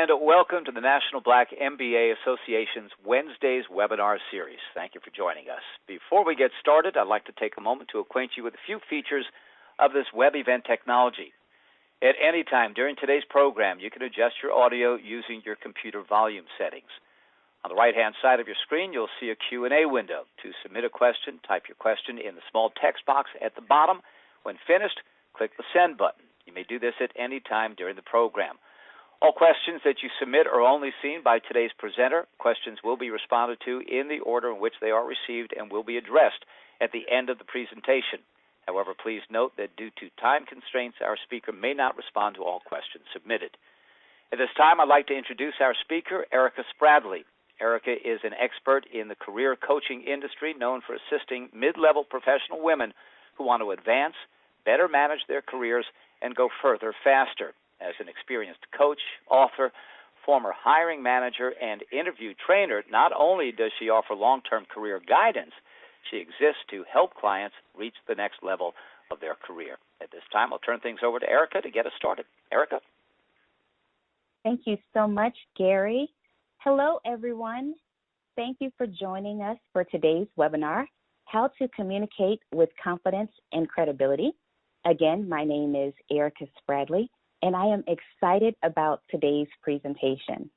and welcome to the National Black MBA Association's Wednesdays webinar series. Thank you for joining us. Before we get started, I'd like to take a moment to acquaint you with a few features of this web event technology. At any time during today's program, you can adjust your audio using your computer volume settings. On the right-hand side of your screen, you'll see a Q&A window. To submit a question, type your question in the small text box at the bottom. When finished, click the send button. You may do this at any time during the program. All questions that you submit are only seen by today's presenter. Questions will be responded to in the order in which they are received and will be addressed at the end of the presentation. However, please note that due to time constraints, our speaker may not respond to all questions submitted. At this time, I'd like to introduce our speaker, Erica Spradley. Erica is an expert in the career coaching industry, known for assisting mid-level professional women who want to advance, better manage their careers, and go further faster. As an experienced coach, author, former hiring manager, and interview trainer, not only does she offer long-term career guidance, she exists to help clients reach the next level of their career. At this time, I'll turn things over to Erica to get us started. Erica? Thank you so much, Gary. Hello, everyone. Thank you for joining us for today's webinar, How to Communicate with Confidence and Credibility. Again, my name is Erica Spradley, and I am excited about today's presentation.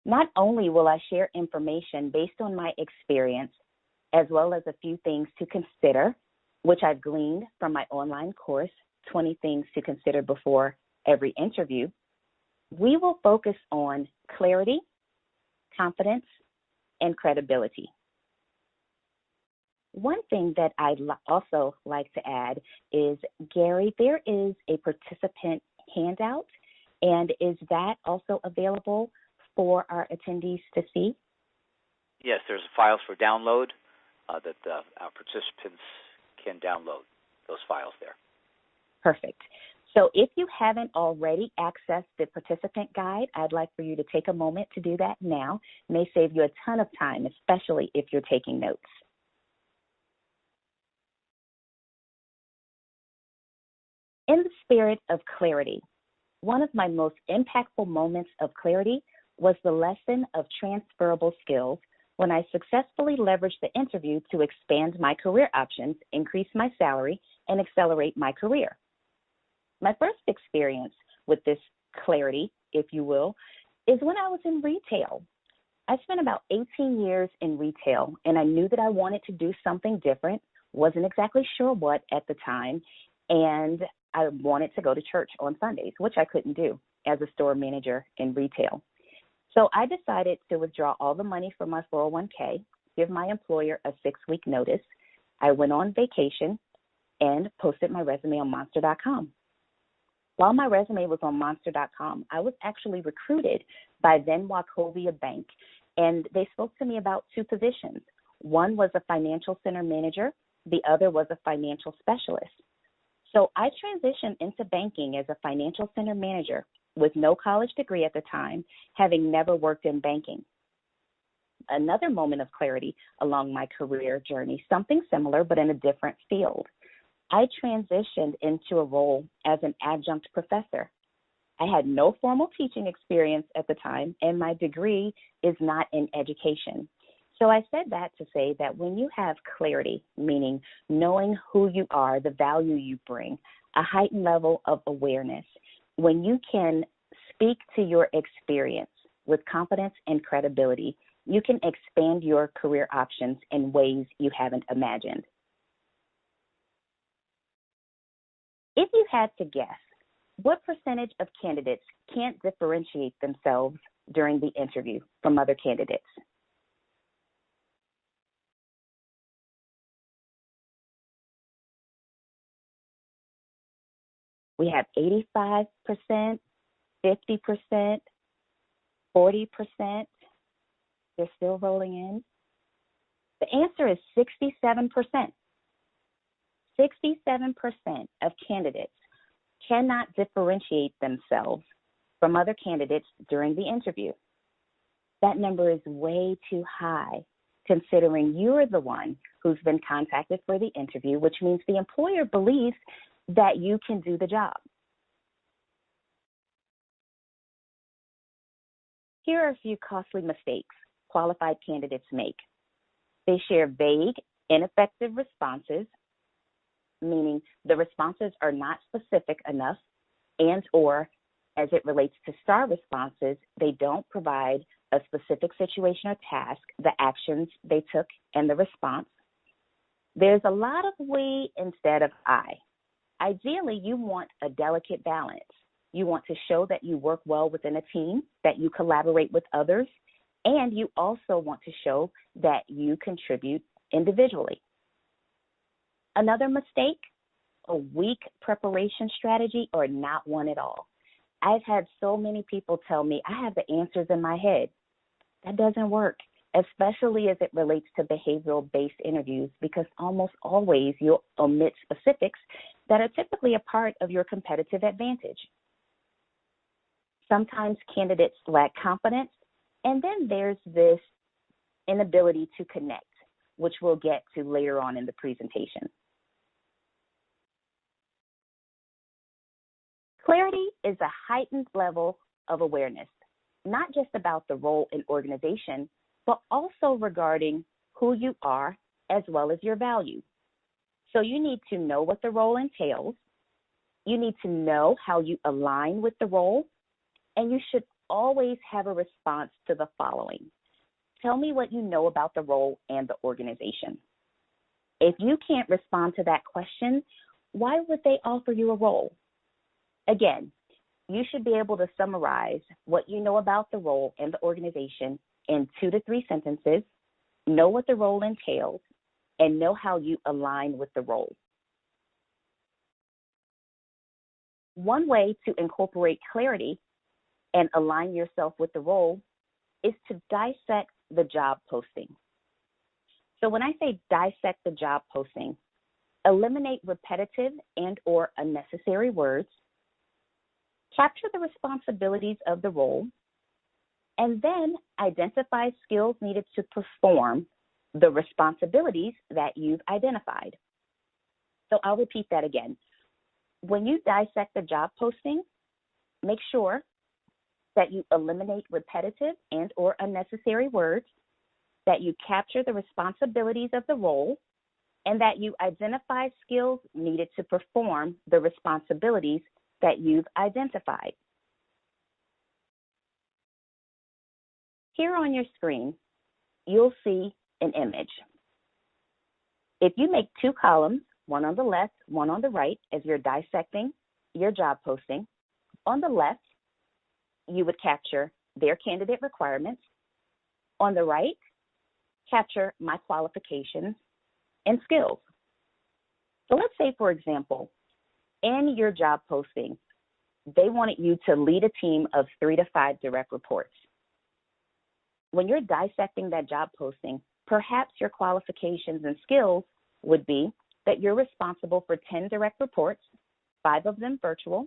Not only will I share information based on my experience, as well as a few things to consider, which I've gleaned from my online course, 20 Things to Consider Before Every Interview, we will focus on clarity, confidence, and credibility. One thing that I'd also like to add is, Gary, there is a participant handout, and is that also available for our attendees to see? Yes, there's files for download that our participants can download those files there. Perfect. So if you haven't already accessed the participant guide, I'd like for you to take a moment to do that now. It may save you a ton of time, especially if you're taking notes. In the spirit of clarity, one of my most impactful moments of clarity was the lesson of transferable skills when I successfully leveraged the interview to expand my career options, increase my salary, and accelerate my career. My first experience with this clarity, if you will, is when I was in retail. I spent about 18 years in retail, and I knew that I wanted to do something different, wasn't exactly sure what at the time, and I wanted to go to church on Sundays, which I couldn't do as a store manager in retail. So I decided to withdraw all the money from my 401k, give my employer a 6-week notice. I went on vacation and posted my resume on Monster.com. While my resume was on Monster.com, I was actually recruited by then Wachovia Bank, and they spoke to me about 2 positions. One was a financial center manager. The other was a financial specialist. So I transitioned into banking as a financial center manager with no college degree at the time, having never worked in banking. Another moment of clarity along my career journey, something similar but in a different field. I transitioned into a role as an adjunct professor. I had no formal teaching experience at the time, and my degree is not in education. So I said that to say that when you have clarity, meaning knowing who you are, the value you bring, a heightened level of awareness, when you can speak to your experience with confidence and credibility, you can expand your career options in ways you haven't imagined. If you had to guess, what percentage of candidates can't differentiate themselves during the interview from other candidates? We have 85%, 50%, 40%. They're still rolling in. The answer is 67%. 67% of candidates cannot differentiate themselves from other candidates during the interview. That number is way too high, considering you're the one who's been contacted for the interview, which means the employer believes that you can do the job. Here are a few costly mistakes qualified candidates make. They share vague, ineffective responses, meaning the responses are not specific enough, and or as it relates to STAR responses, they don't provide a specific situation or task, the actions they took, and the response. There's a lot of we instead of I. Ideally, you want a delicate balance. You want to show that you work well within a team, that you collaborate with others, and you also want to show that you contribute individually. Another mistake, a weak preparation strategy or not one at all. I've had so many people tell me I have the answers in my head. That doesn't work, especially as it relates to behavioral-based interviews, because almost always you'll omit specifics that are typically a part of your competitive advantage. Sometimes candidates lack confidence, and then there's this inability to connect, which we'll get to later on in the presentation. Clarity is a heightened level of awareness, not just about the role and organization, but also regarding who you are as well as your value. So you need to know what the role entails. You need to know how you align with the role, and you should always have a response to the following. Tell me what you know about the role and the organization. If you can't respond to that question, why would they offer you a role? Again, you should be able to summarize what you know about the role and the organization in 2 to 3 sentences, know what the role entails, and know how you align with the role. One way to incorporate clarity and align yourself with the role is to dissect the job posting. So when I say dissect the job posting, eliminate repetitive and or unnecessary words, capture the responsibilities of the role, and then identify skills needed to perform the responsibilities that you've identified. So I'll repeat that again. When you dissect the job posting, make sure that you eliminate repetitive and or unnecessary words, that you capture the responsibilities of the role, and that you identify skills needed to perform the responsibilities that you've identified. Here on your screen, you'll see an image. If you make 2 columns, one on the left, one on the right, as you're dissecting your job posting, on the left, you would capture their candidate requirements. On the right, capture my qualifications and skills. So let's say, for example, in your job posting, they wanted you to lead a team of 3 to 5 direct reports. When you're dissecting that job posting, perhaps your qualifications and skills would be that you're responsible for 10 direct reports, 5 of them virtual,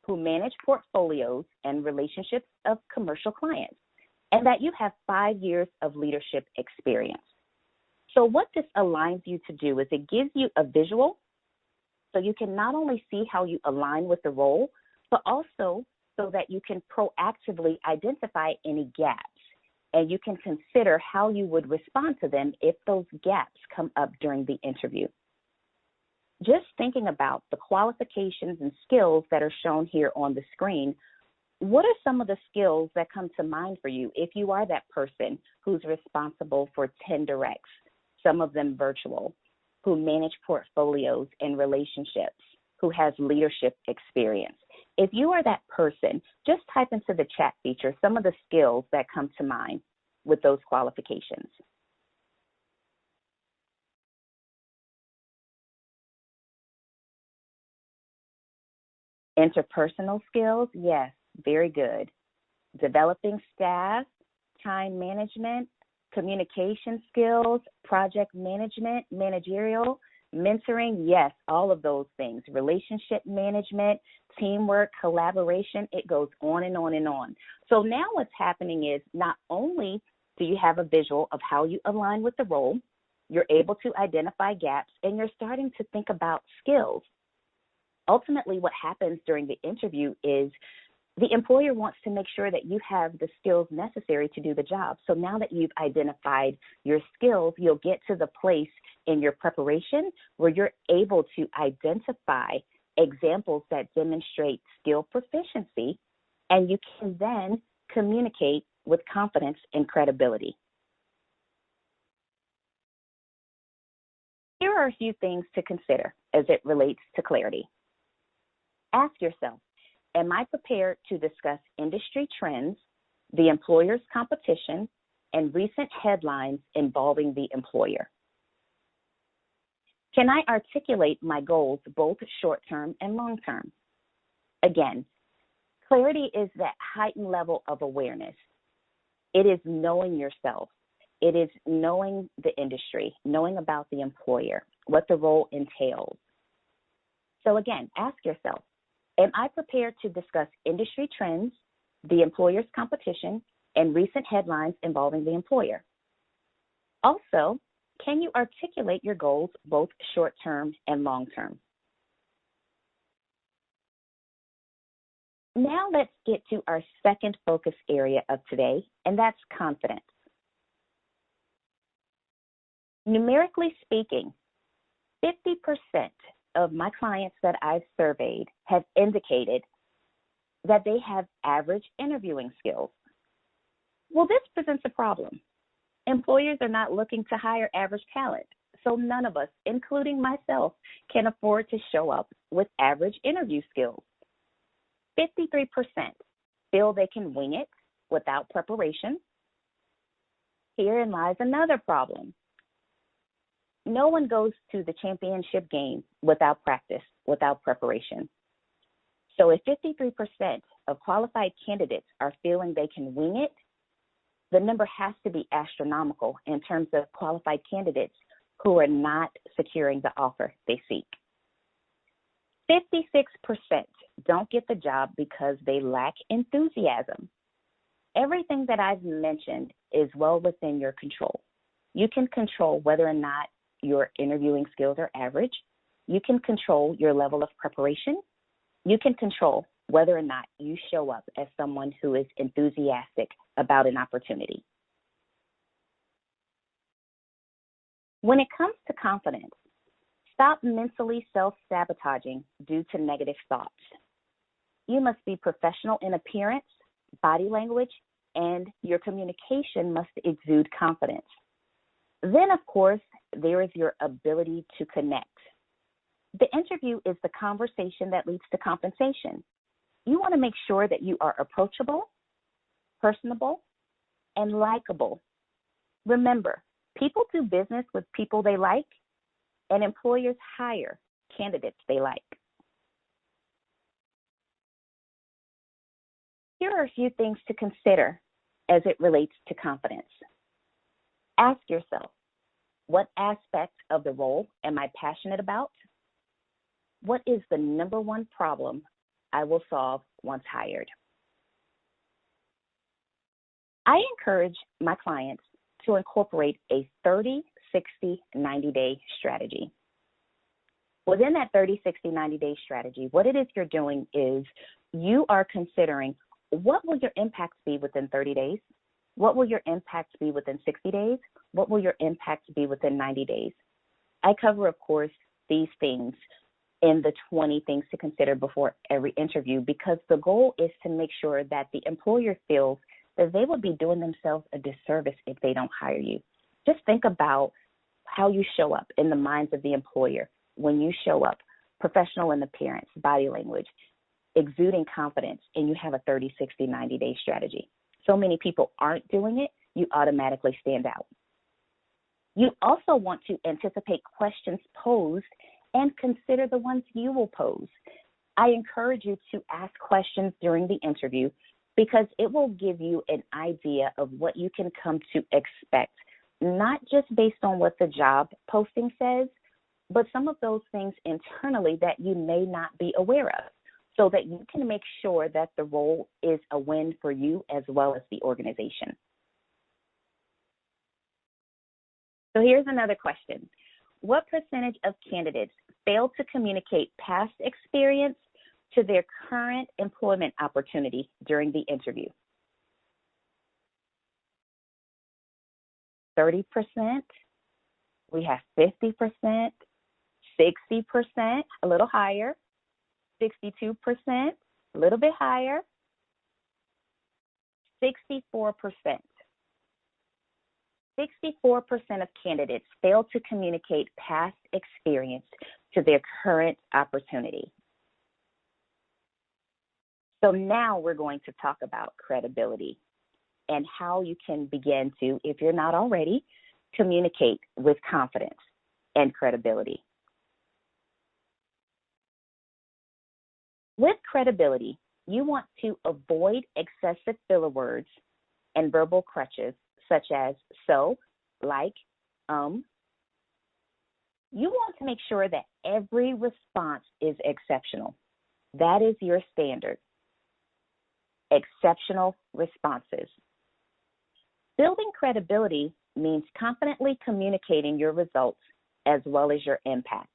who manage portfolios and relationships of commercial clients, and that you have 5 years of leadership experience. So what this aligns you to do is it gives you a visual so you can not only see how you align with the role, but also so that you can proactively identify any gaps, and you can consider how you would respond to them if those gaps come up during the interview. Just thinking about the qualifications and skills that are shown here on the screen, what are some of the skills that come to mind for you if you are that person who's responsible for 10 directs, some of them virtual, who manage portfolios and relationships, who has leadership experience? If you are that person, just type into the chat feature some of the skills that come to mind with those qualifications. Interpersonal skills, yes, very good. Developing staff, time management, communication skills, project management, managerial, mentoring, yes, all of those things. Relationship management, teamwork, collaboration, it goes on and on and on. So now what's happening is not only do you have a visual of how you align with the role, you're able to identify gaps, and you're starting to think about skills. Ultimately, what happens during the interview is The employer wants to make sure that you have the skills necessary to do the job. So now that you've identified your skills, you'll get to the place in your preparation where you're able to identify examples that demonstrate skill proficiency, and you can then communicate with confidence and credibility. Here are a few things to consider as it relates to clarity. Ask yourself, am I prepared to discuss industry trends, the employer's competition, and recent headlines involving the employer? Can I articulate my goals both short-term and long-term? Again, clarity is that heightened level of awareness. It is knowing yourself. It is knowing the industry, knowing about the employer, what the role entails. So again, ask yourself, am I prepared to discuss industry trends, the employer's competition, and recent headlines involving the employer? Also, can you articulate your goals both short-term and long-term? Now let's get to our second focus area of today, and that's confidence. Numerically speaking, 50% of my clients that I've surveyed have indicated that they have average interviewing skills. Well, this presents a problem. Employers are not looking to hire average talent, so none of us, including myself, can afford to show up with average interview skills. 53% feel they can wing it without preparation. Herein lies another problem. No one goes to the championship game without practice, without preparation. So if 53% of qualified candidates are feeling they can wing it, the number has to be astronomical in terms of qualified candidates who are not securing the offer they seek. 56% don't get the job because they lack enthusiasm. Everything that I've mentioned is well within your control. You can control whether or not your interviewing skills are average. You can control your level of preparation. You can control whether or not you show up as someone who is enthusiastic about an opportunity. When it comes to confidence, stop mentally self-sabotaging due to negative thoughts. You must be professional in appearance, body language, and your communication must exude confidence. Then, of course, there is your ability to connect. The interview is the conversation that leads to compensation. You want to make sure that you are approachable, personable, and likable. Remember, people do business with people they like, and employers hire candidates they like. Here are a few things to consider as it relates to confidence. Ask yourself, what aspect of the role am I passionate about? What is the number one problem I will solve once hired? I encourage my clients to incorporate a 30, 60, 90-day strategy. Within that 30, 60, 90-day strategy, what it is you're doing is you are considering what will your impacts be within 30 days? What will your impacts be within 60 days? What will your impacts be within 90 days? I cover, of course, these things in the 20 things to consider before every interview because the goal is to make sure that the employer feels that they would be doing themselves a disservice if they don't hire you. Just think about how you show up in the minds of the employer when you show up, professional in appearance, body language, exuding confidence, and you have a 30, 60, 90-day strategy. So many people aren't doing it, you automatically stand out. You also want to anticipate questions posed and consider the ones you will pose. I encourage you to ask questions during the interview because it will give you an idea of what you can come to expect, not just based on what the job posting says, but some of those things internally that you may not be aware of, so that you can make sure that the role is a win for you as well as the organization. So here's another question. What percentage of candidates fail to communicate past experience to their current employment opportunity during the interview. 30%, we have 50%, 60%, a little higher, 62%, a little bit higher, 64%. 64% of candidates fail to communicate past experience to their current opportunity. So now we're going to talk about credibility and how you can begin to, if you're not already, communicate with confidence and credibility. With credibility, you want to avoid excessive filler words and verbal crutches such as so, like, You want to make sure that every response is exceptional. That is your standard. Exceptional responses. Building credibility means confidently communicating your results as well as your impact.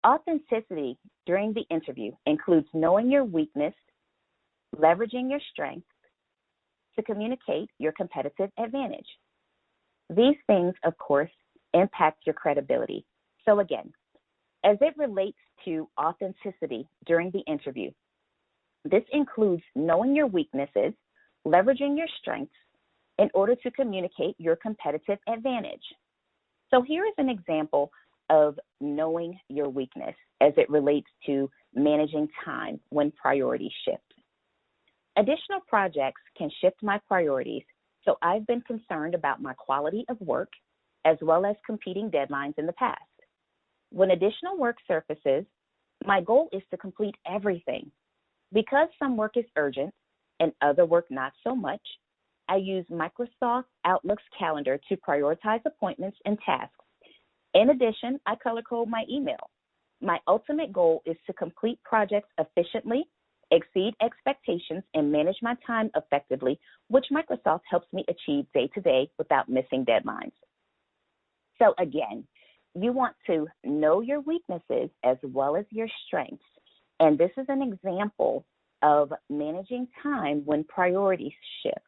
Authenticity during the interview includes knowing your weakness, leveraging your strengths to communicate your competitive advantage. These things, of course, impact your credibility. So again, as it relates to authenticity during the interview, this includes knowing your weaknesses, leveraging your strengths in order to communicate your competitive advantage. So here is an example of knowing your weakness as it relates to managing time when priorities shift. Additional projects can shift my priorities, so I've been concerned about my quality of work as well as competing deadlines in the past. When additional work surfaces, my goal is to complete everything. Because some work is urgent and other work not so much, I use Microsoft Outlook's calendar to prioritize appointments and tasks. In addition, I color code my email. My ultimate goal is to complete projects efficiently, exceed expectations, and manage my time effectively, which Microsoft helps me achieve day to day without missing deadlines. So again, you want to know your weaknesses as well as your strengths. And this is an example of managing time when priorities shift.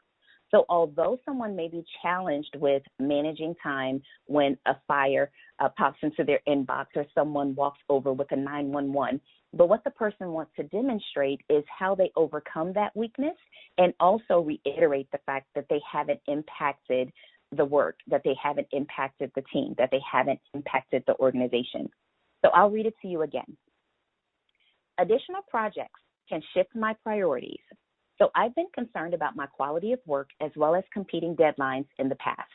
So although someone may be challenged with managing time when a fire pops into their inbox or someone walks over with a 911, but what the person wants to demonstrate is how they overcome that weakness and also reiterate the fact that they haven't impacted the work, that they haven't impacted the team, that they haven't impacted the organization. So I'll read it to you again. Additional projects can shift my priorities. So I've been concerned about my quality of work as well as competing deadlines in the past.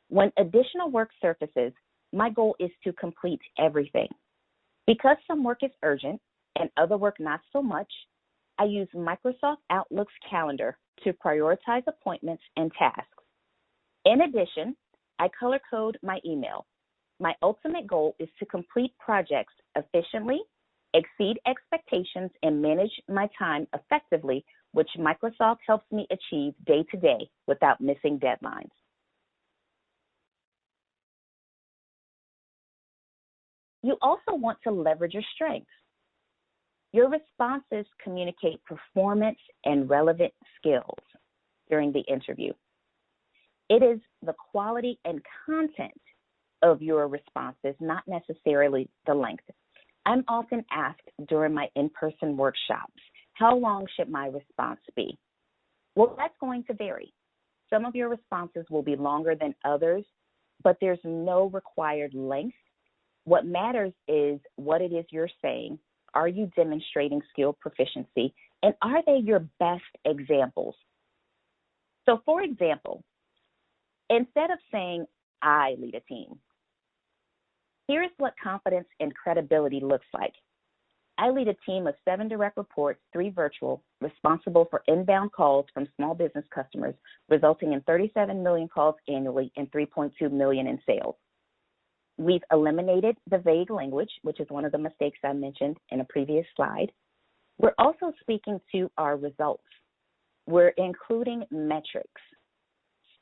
When additional work surfaces, my goal is to complete everything. Because some work is urgent and other work not so much, I use Microsoft Outlook's calendar to prioritize appointments and tasks. In addition, I color code my email. My ultimate goal is to complete projects efficiently, exceed expectations, and manage my time effectively, which Microsoft helps me achieve day to day without missing deadlines. You also want to leverage your strengths. Your responses communicate performance and relevant skills during the interview. It is the quality and content of your responses, not necessarily the length. I'm often asked during my in-person workshops, how long should my response be? Well, that's going to vary. Some of your responses will be longer than others, but there's no required length. What matters is what it is you're saying. Are you demonstrating skill proficiency? And are they your best examples? So, for example, instead of saying, I lead a team, here's what confidence and credibility looks like. I lead a team of 7 direct reports, 3 virtual, responsible for inbound calls from small business customers, resulting in 37 million calls annually and 3.2 million in sales. We've eliminated the vague language, which is one of the mistakes I mentioned in a previous slide. We're also speaking to our results. We're including metrics.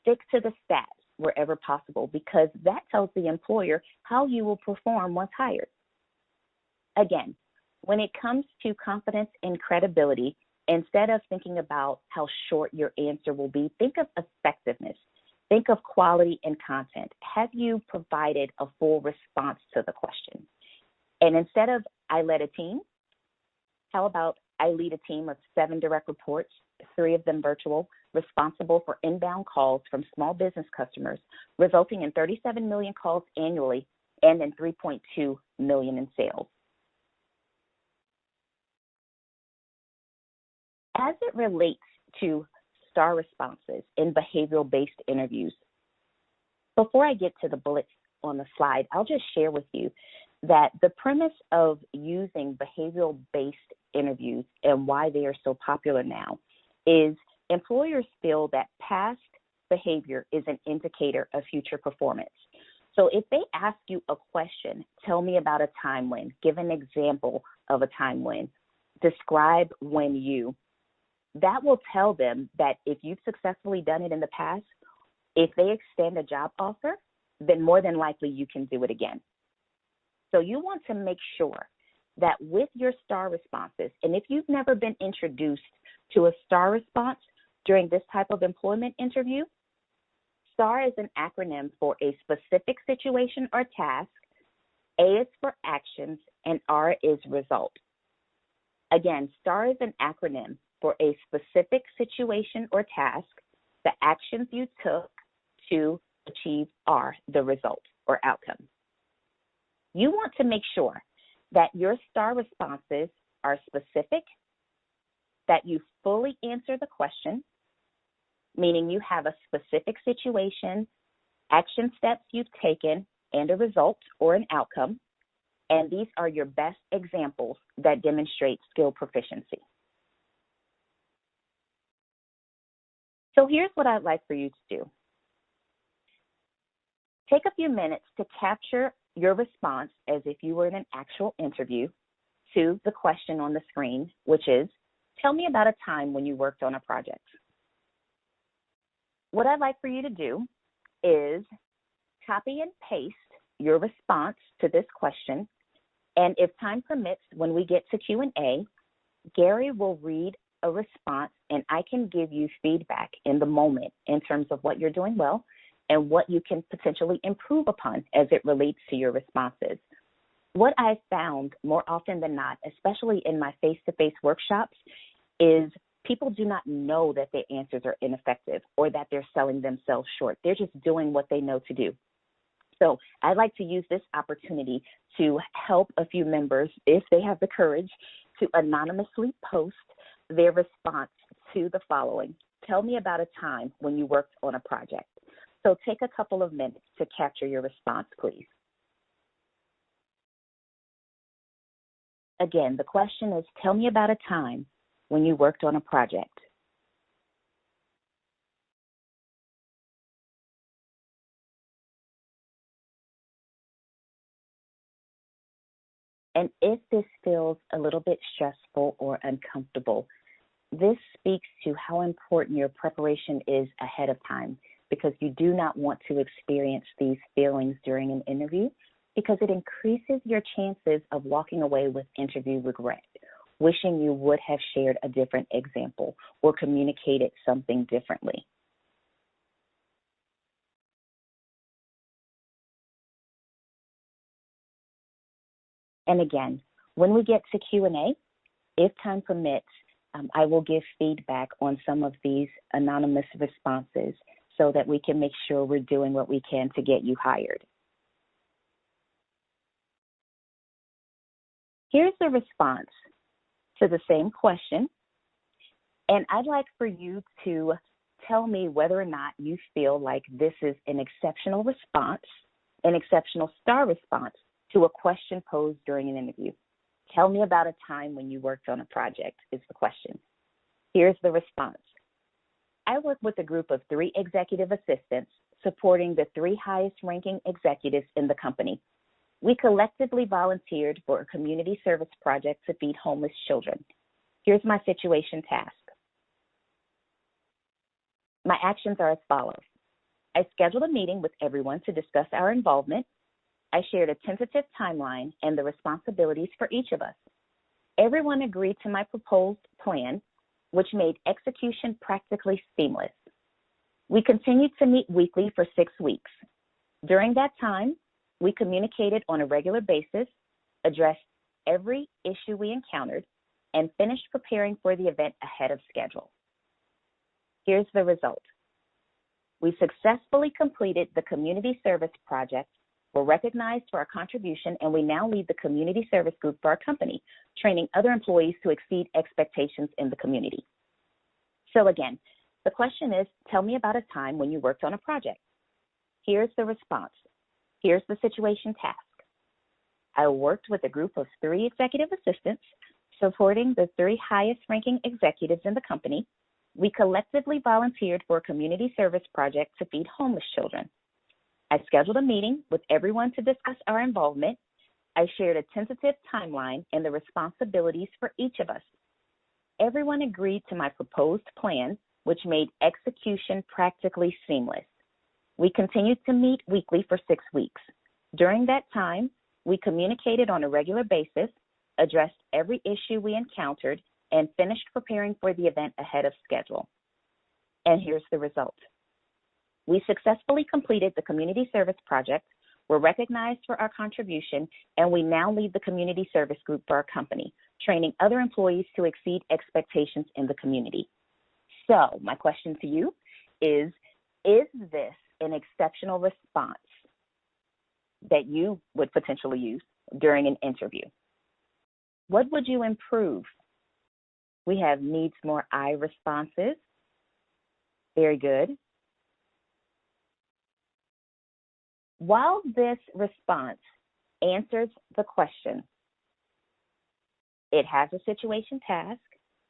Stick to the stats. wherever possible, because that tells the employer how you will perform once hired. Again, when it comes to confidence and credibility, instead of thinking about how short your answer will be, think of effectiveness. Think of quality and content. Have you provided a full response to the question? And instead of I led a team, how about I lead a team of 7 direct reports, 3 of them virtual, responsible for inbound calls from small business customers, resulting in 37 million calls annually and in 3.2 million in sales. As it relates to STAR responses in behavioral-based interviews, before I get to the bullets on the slide, I'll just share with you that the premise of using behavioral-based interviews and why they are so popular now is employers feel that past behavior is an indicator of future performance. So if they ask you a question, tell me about a time when, give an example of a time when, describe when you, that will tell them that if you've successfully done it in the past, if they extend a job offer, then more than likely you can do it again. So you want to make sure that with your STAR responses, and if you've never been introduced to a STAR response during this type of employment interview, STAR is an acronym for a specific situation or task, A is for actions, and R is result. Again, STAR is an acronym for a specific situation or task, the actions you took to achieve R, the result or outcome. You want to make sure that your STAR responses are specific, that you fully answer the question, meaning you have a specific situation, action steps you've taken, and a result or an outcome, and these are your best examples that demonstrate skill proficiency. So here's what I'd like for you to do. Take a few minutes to capture your response as if you were in an actual interview to the question on the screen, which is, tell me about a time when you worked on a project. What I'd like for you to do is copy and paste your response to this question, and if time permits, when we get to Q&A, Gary will read a response, and I can give you feedback in the moment in terms of what you're doing well and what you can potentially improve upon as it relates to your responses. What I've found more often than not, especially in my face-to-face workshops, is people do not know that their answers are ineffective or that they're selling themselves short. They're just doing what they know to do. So I'd like to use this opportunity to help a few members, if they have the courage, to anonymously post their response to the following. Tell me about a time when you worked on a project. So take a couple of minutes to capture your response, please. Again, the question is, tell me about a time when you worked on a project. And if this feels a little bit stressful or uncomfortable, this speaks to how important your preparation is ahead of time, because you do not want to experience these feelings during an interview, because it increases your chances of walking away with interview regret, wishing you would have shared a different example or communicated something differently. And again, when we get to Q&A, if time permits, I will give feedback on some of these anonymous responses so that we can make sure we're doing what we can to get you hired. Here's the response to the same question, and I'd like for you to tell me whether or not you feel like this is an exceptional response, an exceptional STAR response to a question posed during an interview. Tell me about a time when you worked on a project is the question. Here's the response. I work with a group of 3 executive assistants supporting the 3 highest ranking executives in the company. We collectively volunteered for a community service project to feed homeless children. Here's my situation task. My actions are as follows. I scheduled a meeting with everyone to discuss our involvement. I shared a tentative timeline and the responsibilities for each of us. Everyone agreed to my proposed plan, which made execution practically seamless. We continued to meet weekly for 6 weeks. During that time, we communicated on a regular basis, addressed every issue we encountered, and finished preparing for the event ahead of schedule. Here's the result. We successfully completed the community service project, were recognized for our contribution, and we now lead the community service group for our company, training other employees to exceed expectations in the community. So again, the question is, tell me about a time when you worked on a project. Here's the response. Here's the situation task. I worked with a group of 3 executive assistants supporting the 3 highest-ranking executives in the company. We collectively volunteered for a community service project to feed homeless children. I scheduled a meeting with everyone to discuss our involvement. I shared a tentative timeline and the responsibilities for each of us. Everyone agreed to my proposed plan, which made execution practically seamless. We continued to meet weekly for 6 weeks. During that time, we communicated on a regular basis, addressed every issue we encountered, and finished preparing for the event ahead of schedule. And here's the result. We successfully completed the community service project, were recognized for our contribution, and we now lead the community service group for our company, training other employees to exceed expectations in the community. So my question to you is this an exceptional response that you would potentially use during an interview? What would you improve? We have needs more I responses. Very good. While this response answers the question, it has a situation task,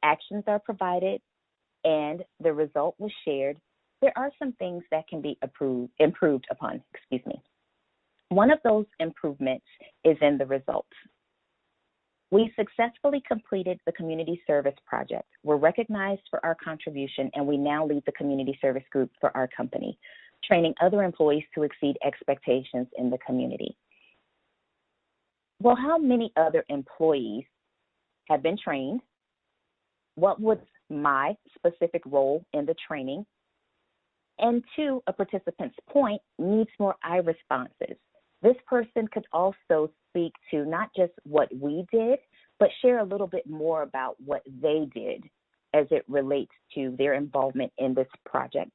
actions are provided, and the result was shared, there are some things that can be improved upon. One of those improvements is in the results. We successfully completed the community service project. We're recognized for our contribution, and we now lead the community service group for our company, training other employees to exceed expectations in the community. Well, how many other employees have been trained? What was my specific role in the training? And to a participant's point, needs more I responses. This person could also speak to not just what we did, but share a little bit more about what they did as it relates to their involvement in this project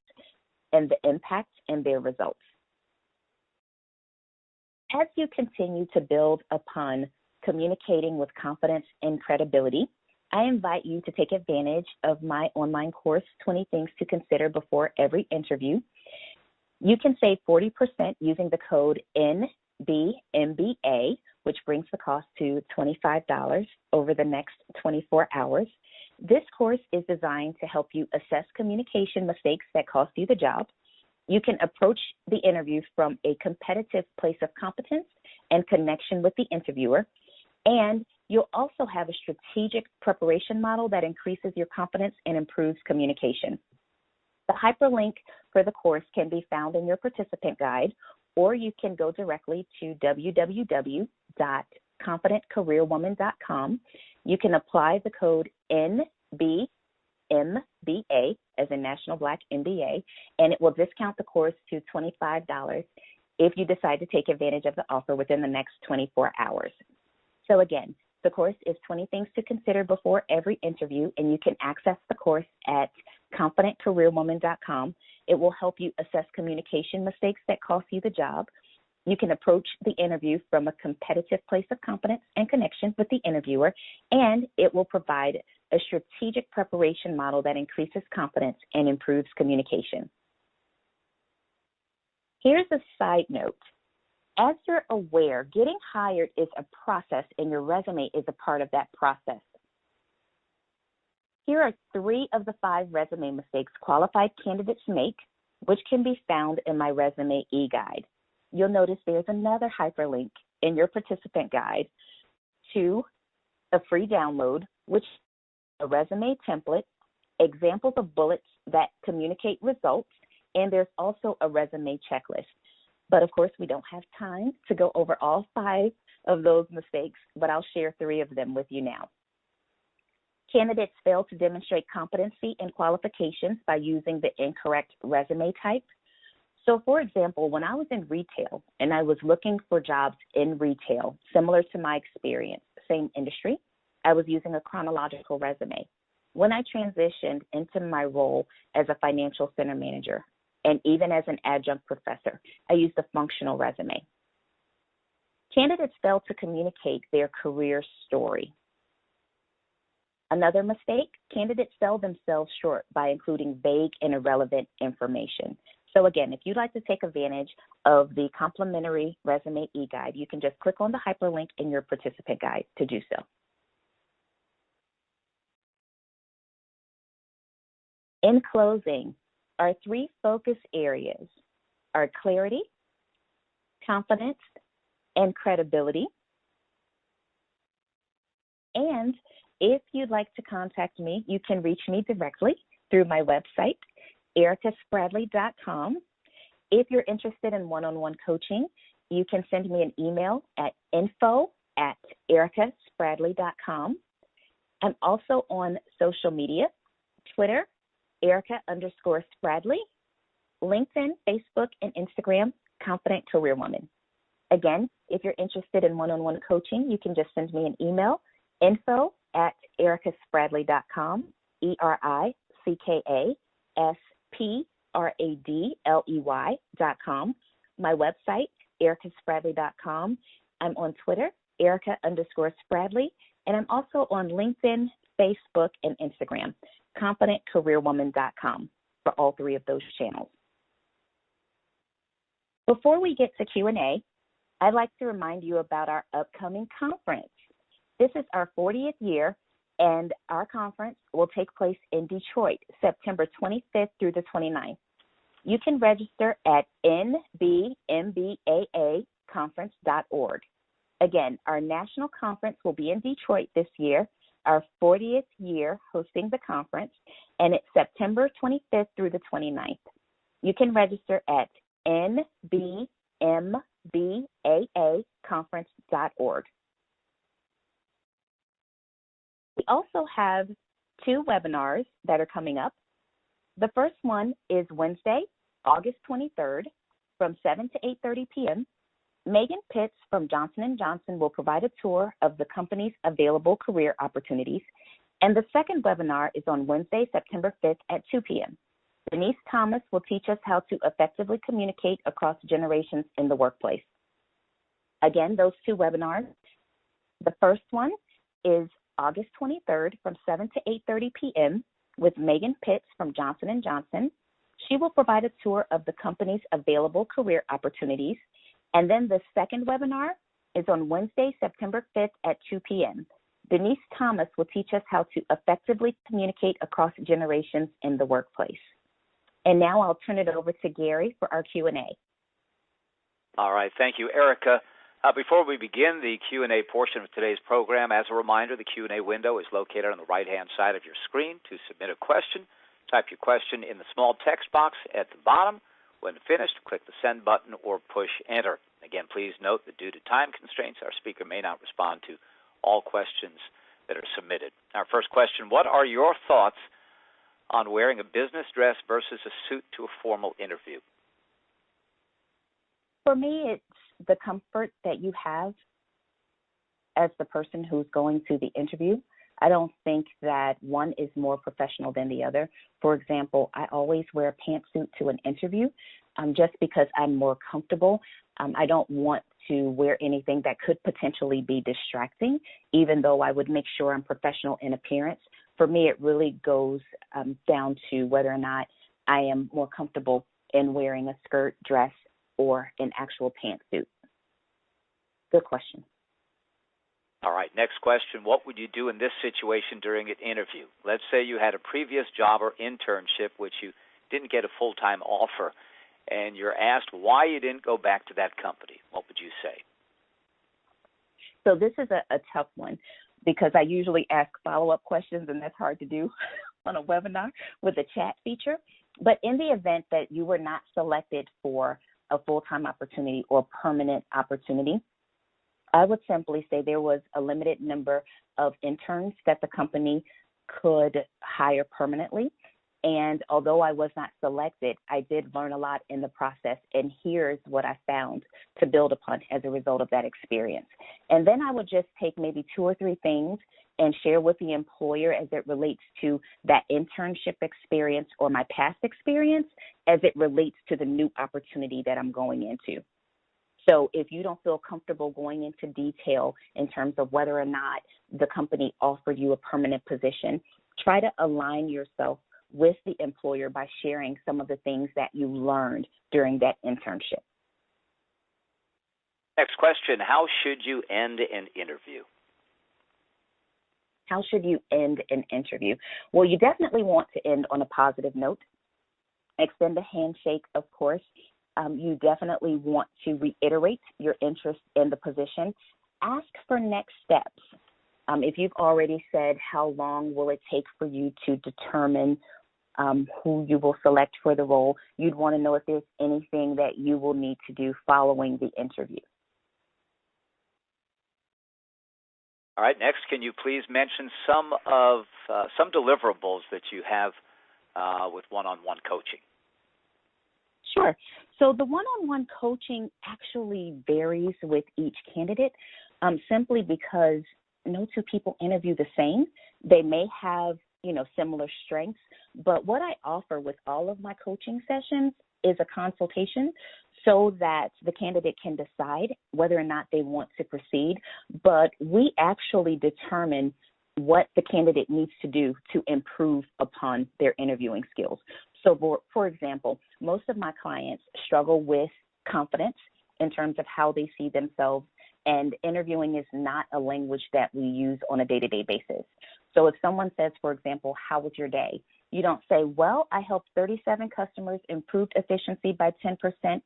and the impact and their results. As you continue to build upon communicating with confidence and credibility, I invite you to take advantage of my online course, 20 Things to Consider Before Every Interview. You can save 40% using the code NBMBA, which brings the cost to $25 over the next 24 hours. This course is designed to help you assess communication mistakes that cost you the job. You can approach the interview from a competitive place of competence and connection with the interviewer, and you'll also have a strategic preparation model that increases your confidence and improves communication. The hyperlink for the course can be found in your participant guide, or you can go directly to www.confidentcareerwoman.com. You can apply the code NBMBA, as in National Black MBA, and it will discount the course to $25 if you decide to take advantage of the offer within the next 24 hours. So again, the course is 20 Things to Consider Before Every Interview, and you can access the course at confidentcareerwoman.com. It will help you assess communication mistakes that cost you the job. You can approach the interview from a competitive place of competence and connection with the interviewer, and it will provide a strategic preparation model that increases confidence and improves communication. Here's a side note. As you're aware, getting hired is a process, and your resume is a part of that process. Here are 3 of the 5 resume mistakes qualified candidates make, which can be found in my resume e-guide. You'll notice there's another hyperlink in your participant guide to a free download, which is a resume template, examples of bullets that communicate results, And there's also a resume checklist. But of course, we don't have time to go over all 5 of those mistakes, but I'll share 3 of them with you now. Candidates fail to demonstrate competency and qualifications by using the incorrect resume type. So, for example, when I was in retail and I was looking for jobs in retail, similar to my experience, same industry, I was using a chronological resume. When I transitioned into my role as a financial center manager and even as an adjunct professor, I used a functional resume. Candidates fail to communicate their career story. Another mistake, candidates sell themselves short by including vague and irrelevant information. So again, if you'd like to take advantage of the complimentary resume e-guide, you can just click on the hyperlink in your participant guide to do so. In closing, our 3 focus areas are clarity, confidence, and credibility. And if you'd like to contact me, you can reach me directly through my website, ericaspradley.com. If you're interested in one-on-one coaching, you can send me an email at info@ericaspradley.com. I'm also on social media, Twitter, Erica_Spradley, LinkedIn, Facebook, and Instagram, Confident Career Woman. Again, if you're interested in one-on-one coaching, you can just send me an email, info@ericaspradley.com, ERICASPRADLEY.com. My website, ericaspradley.com. I'm on Twitter, Erica_Spradley, and I'm also on LinkedIn, Facebook, and Instagram, ConfidentCareerWoman.com for all 3 of those channels. Before we get to Q&A, I'd like to remind you about our upcoming conference. This is our 40th year, and our conference will take place in Detroit, September 25th through the 29th. You can register at nbmbaaconference.org. Again, our national conference will be in Detroit this year, our 40th year hosting the conference, and it's September 25th through the 29th. You can register at nbmbaaconference.org. We also have 2 webinars that are coming up. The first one is Wednesday, August 23rd from 7 to 8:30 p.m. Megan Pitts from Johnson & Johnson will provide a tour of the company's available career opportunities. And the second webinar is on Wednesday, September 5th at 2 p.m. Denise Thomas will teach us how to effectively communicate across generations in the workplace. Again, those 2 webinars. The first one is August 23rd from 7 to 8:30 p.m. with Megan Pitts from Johnson & Johnson. She will provide a tour of the company's available career opportunities. And then the second webinar is on Wednesday, September 5th at 2 p.m. Denise Thomas will teach us how to effectively communicate across generations in the workplace. And now I'll turn it over to Gary for our Q&A. All right. Thank you, Erica. Before we begin the Q&A portion of today's program, as a reminder, the Q&A window is located on the right-hand side of your screen. To submit a question, type your question in the small text box at the bottom. When finished, click the send button or push enter. Again, please note that due to time constraints, our speaker may not respond to all questions that are submitted. Our first question, what are your thoughts on wearing a business dress versus a suit to a formal interview? For me, it's the comfort that you have as the person who's going to the interview. I don't think that one is more professional than the other. For example, I always wear a pantsuit to an interview just because I'm more comfortable. I don't want to wear anything that could potentially be distracting, even though I would make sure I'm professional in appearance. For me, it really goes down to whether or not I am more comfortable in wearing a skirt, dress, or an actual pantsuit. Good question. All right, next question. What would you do in this situation during an interview? Let's say you had a previous job or internship which you didn't get a full-time offer, and you're asked why you didn't go back to that company. What would you say? So this is a tough one because I usually ask follow-up questions, and that's hard to do on a webinar with a chat feature. But in the event that you were not selected for a full-time opportunity or permanent opportunity, I would simply say there was a limited number of interns that the company could hire permanently. And although I was not selected, I did learn a lot in the process. And here's what I found to build upon as a result of that experience. And then I would just take maybe 2 or 3 things and share with the employer as it relates to that internship experience or my past experience as it relates to the new opportunity that I'm going into. So if you don't feel comfortable going into detail in terms of whether or not the company offered you a permanent position, try to align yourself with the employer by sharing some of the things that you learned during that internship. Next question, how should you end an interview? How should you end an interview? Well, you definitely want to end on a positive note. Extend a handshake, of course. You definitely want to reiterate your interest in the position. Ask for next steps. If you've already said how long will it take for you to determine who you will select for the role, you'd want to know if there's anything that you will need to do following the interview. All right, next, can you please mention some deliverables that you have with one-on-one coaching? Sure. So the one-on-one coaching actually varies with each candidate simply because no 2 people interview the same. They may have, similar strengths, but what I offer with all of my coaching sessions is a consultation so that the candidate can decide whether or not they want to proceed, but we actually determine what the candidate needs to do to improve upon their interviewing skills. So, for example, most of my clients struggle with confidence in terms of how they see themselves, and interviewing is not a language that we use on a day-to-day basis. So if someone says, for example, how was your day? You don't say, well, I helped 37 customers, improved efficiency by 10%,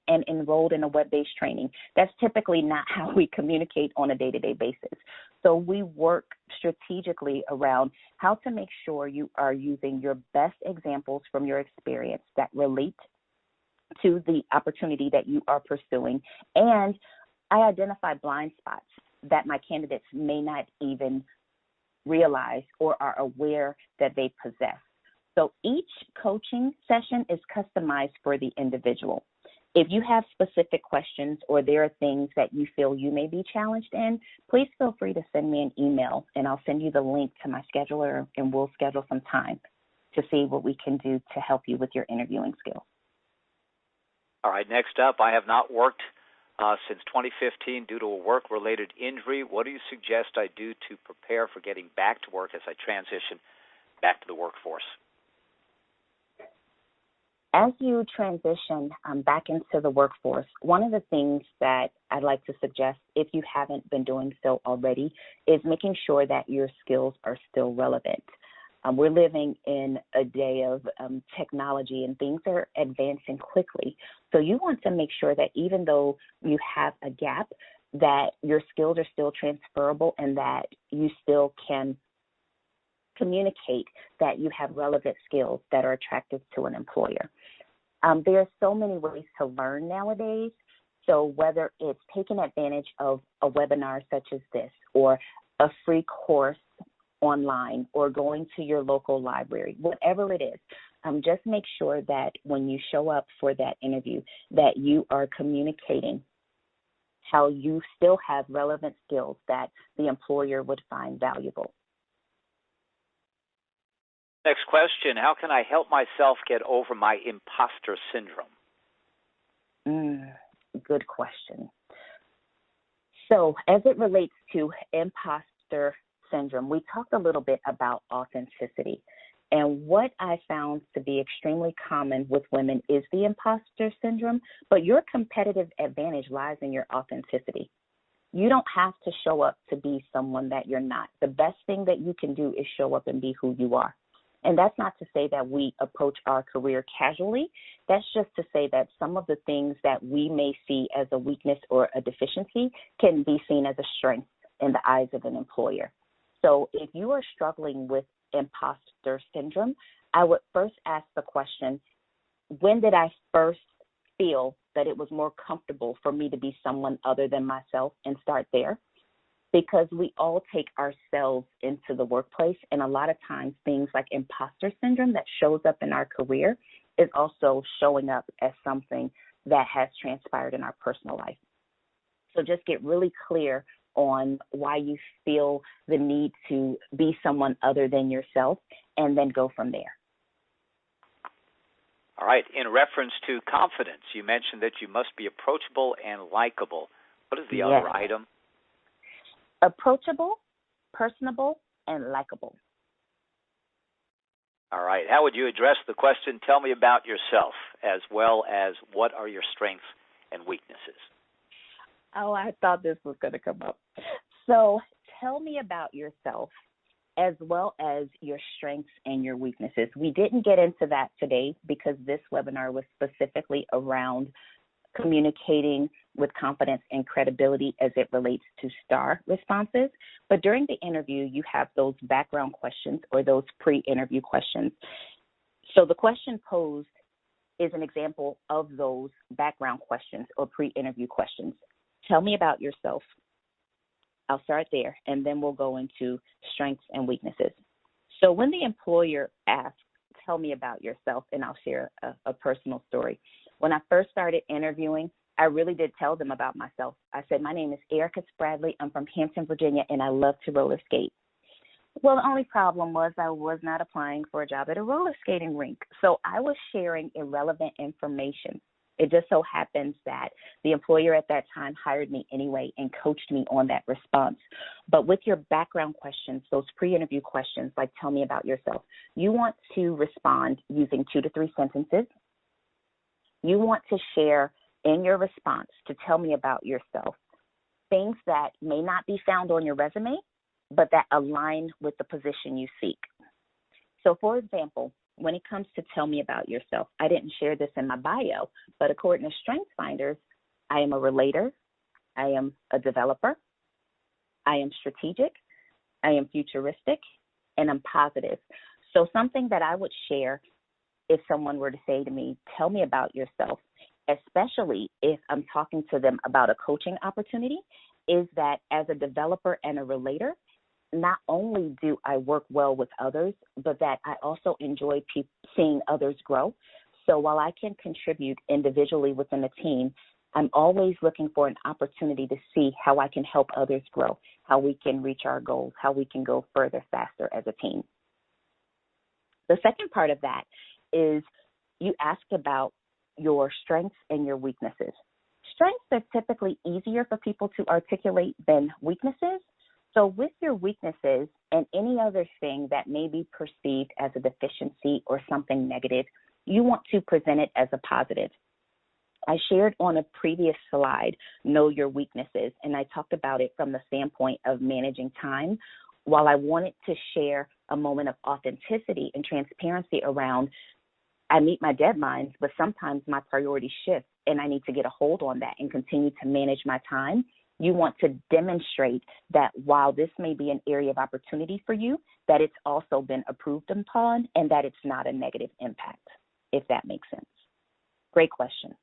and enrolled in a web-based training. That's typically not how we communicate on a day-to-day basis. So we work strategically around how to make sure you are using your best examples from your experience that relate to the opportunity that you are pursuing. And I identify blind spots that my candidates may not even realize or are aware that they possess. So each coaching session is customized for the individual. If you have specific questions or there are things that you feel you may be challenged in, please feel free to send me an email and I'll send you the link to my scheduler and we'll schedule some time to see what we can do to help you with your interviewing skills. All right, next up, I have not worked since 2015 due to a work-related injury. What do you suggest I do to prepare for getting back to work as I transition back to the workforce? As you transition back into the workforce, one of the things that I'd like to suggest, if you haven't been doing so already, is making sure that your skills are still relevant. We're living in a day of technology and things are advancing quickly. So you want to make sure that even though you have a gap, that your skills are still transferable and that you still can communicate that you have relevant skills that are attractive to an employer. There are so many ways to learn nowadays. So whether it's taking advantage of a webinar such as this or a free course online or going to your local library, whatever it is, just make sure that when you show up for that interview that you are communicating how you still have relevant skills that the employer would find valuable. Next question, how can I help myself get over my imposter syndrome? Good question. So as it relates to imposter syndrome, we talked a little bit about authenticity. And what I found to be extremely common with women is the imposter syndrome, but your competitive advantage lies in your authenticity. You don't have to show up to be someone that you're not. The best thing that you can do is show up and be who you are. And that's not to say that we approach our career casually. That's just to say that some of the things that we may see as a weakness or a deficiency can be seen as a strength in the eyes of an employer. So if you are struggling with imposter syndrome, I would first ask the question, when did I first feel that it was more comfortable for me to be someone other than myself, and start there? Because we all take ourselves into the workplace, and a lot of times things like imposter syndrome that shows up in our career is also showing up as something that has transpired in our personal life. So just get really clear on why you feel the need to be someone other than yourself, and then go from there. All right. In reference to confidence, you mentioned that you must be approachable and likable. What is the other item? Approachable, personable, and likable. All right. How would you address the question, tell me about yourself, as well as what are your strengths and weaknesses? Oh, I thought this was going to come up. So tell me about yourself, as well as your strengths and your weaknesses. We didn't get into that today because this webinar was specifically around communicating with confidence and credibility as it relates to STAR responses. But during the interview, you have those background questions, or those pre-interview questions. So the question posed is an example of those background questions or pre-interview questions. Tell me about yourself. I'll start there, and then we'll go into strengths and weaknesses. So when the employer asks, tell me about yourself, and I'll share a personal story. When I first started interviewing, I really did tell them about myself. I said, my name is Erica Spradley. I'm from Hampton, Virginia, and I love to roller skate. Well, the only problem was I was not applying for a job at a roller skating rink. So I was sharing irrelevant information. It just so happens that the employer at that time hired me anyway and coached me on that response. But with your background questions, those pre-interview questions, like tell me about yourself, you want to respond using 2 to 3 sentences. You want to share in your response to tell me about yourself things that may not be found on your resume, but that align with the position you seek. So, for example, when it comes to tell me about yourself, I didn't share this in my bio, but according to StrengthsFinders, I am a relator, I am a developer, I am strategic, I am futuristic, and I'm positive. So something that I would share if someone were to say to me, tell me about yourself, especially if I'm talking to them about a coaching opportunity, is that as a developer and a relator, not only do I work well with others, but that I also enjoy seeing others grow. So while I can contribute individually within a team, I'm always looking for an opportunity to see how I can help others grow, how we can reach our goals, how we can go further faster as a team. The second part of that is you asked about your strengths and your weaknesses. Strengths are typically easier for people to articulate than weaknesses. So with your weaknesses and any other thing that may be perceived as a deficiency or something negative, you want to present it as a positive. I shared on a previous slide, know your weaknesses, and I talked about it from the standpoint of managing time. While I wanted to share a moment of authenticity and transparency around, I meet my deadlines, but sometimes my priorities shift and I need to get a hold on that and continue to manage my time. You want to demonstrate that while this may be an area of opportunity for you, that it's also been approved upon and that it's not a negative impact, if that makes sense. Great question.